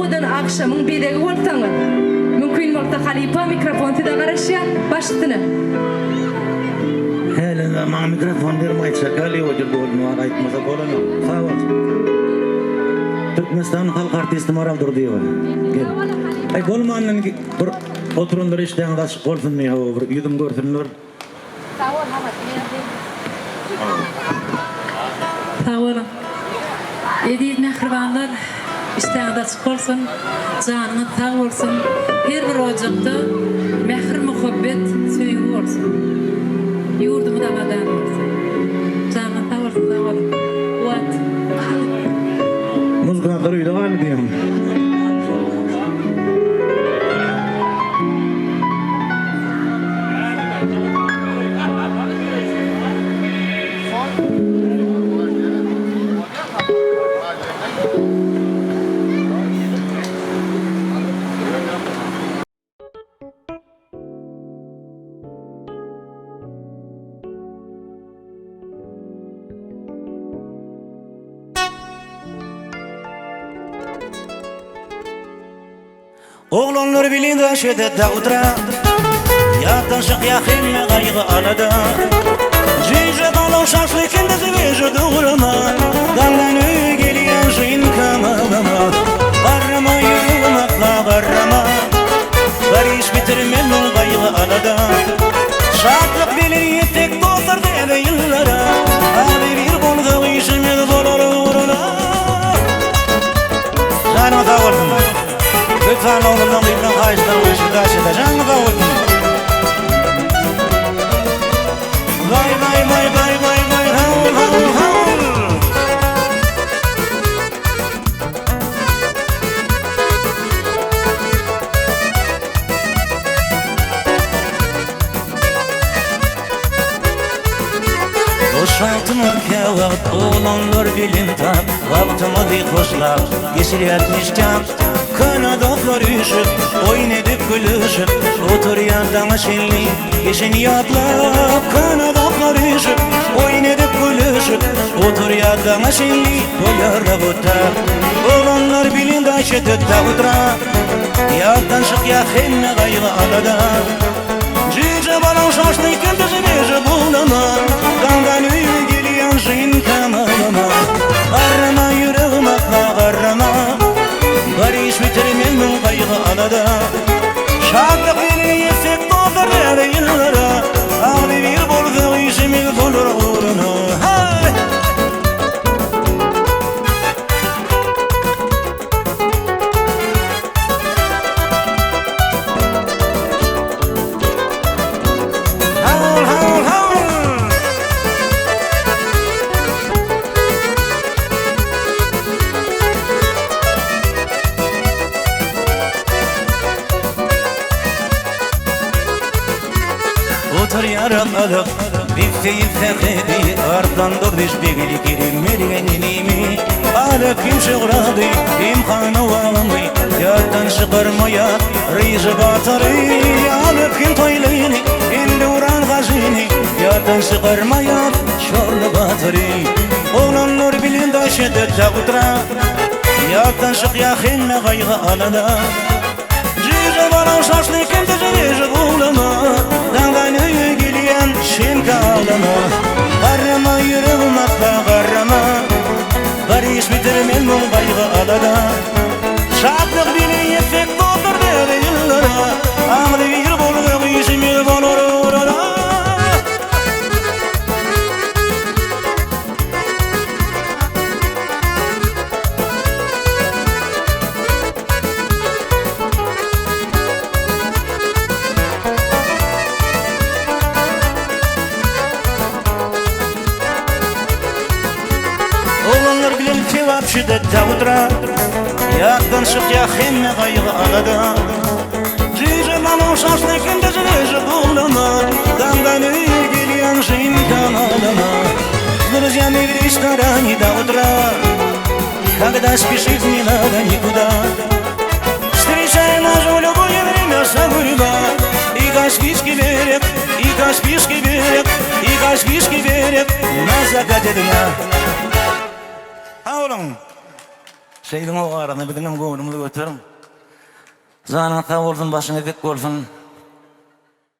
odan akşamın bedegi boltaňyr. Mümkin bolsa Halipa mikrofonu da garaşya başlygyny. Hele ama mikrofon vermeýse gali odur bolmagy aýtmasa bolany. Sağ ol. Türkmenistan halk artisti Maral Durdiýewa. Gel. Ay bolmanyň bir oturunlar işden gaşyk bolsun diýe bir ýüzüm görsünler. Sağ ol Hamat. Sağ ol. Edip mehribanlar işten gaşyk bolsun. Janyňyz sağ bolsun. Her bir ojakda mehr muhabbet söýgü bolsun. Yurdumu da badan bolsun. Janyňyz sağ bolsun, sağ ol. What? Muzganalar öyle var mı diyeyim? Oğlanlar bilinde şedette otura Yattan şık yakınla gaygı alada Cüce kalın şaşlı kendisi vecü doğrama Daldan öy geliyen şeyin kamalama Barrama yürümakla barrama Var iş bitirmenin gaygı alada Şartlık bilir yettek doldar deve yıllara Abi bir bolga işimiz bolur uğruna Canım sağ olsun Lütfen oğlumdan birbirine kayışlar bu işi karşıda canlı da olsun. Vay vay vay vay vay vay havul havul havul. Boşaltımı kevakt oğlanlar bilin tak Vaktımı di koşlap yeşil yetmişten Kanadaklar üşüp, oyun edip gülüşüp Otur yandan şenli, geçen yatlap Kanadaklar üşüp, oyun edip gülüşüp Otur yandan şenli, doyarra butar Oğlanlar bilin da şeddette utra Yattan şık yakınna gaygı alada Cüce balan şaşlı kendisi bece bulama Gangan üyü geliyen şeyin kamalama Arrama yüreğim akla arrama Var iş bitirmenin gaygı alada Şartlık beni yesek doldur deve yıllara Abi bir bolga işimiz olur uğruna Otur yaramalık Bifteyin fekedi Ardandır beş begeli kerim Mergenini Alık kim şıgradı İmkanı valamı Yattan çıkarmaya Rıcı batarı Alık kim toyluyni İndi uğran gazini Yattan çıkarmaya Şorlu batarı Oğlanlar bilin da şeddette kutra Yattan çık yakınla gaygı alada Cüce balan şaşlı kendisi vecü bulama Dangan öy geliyen şen kalama Garrama yüreğim akla garrama Var iş bitirmenin gaygı alada Şartlık beni yetsek doldur deve yıllara Ağlı bir bolga işimiz bolur uğruna Oğlanlar bilen cevap şiddette utra Yaktan şık yakınna gaygı alada Cüce balon şaşlı kendisi vecü bulama Dandan öy geliyen şeyin kamalama Друзья мы в ресторане до утра Когда спешить не надо никуда Встречай нашу любое время события И Каспийский берег, и Каспийский берег, и Каспийский берег На закате дня. А Şeydin o arana bizim göwrümüzü götürün. Zanan sağ olsun, başına dik olsun.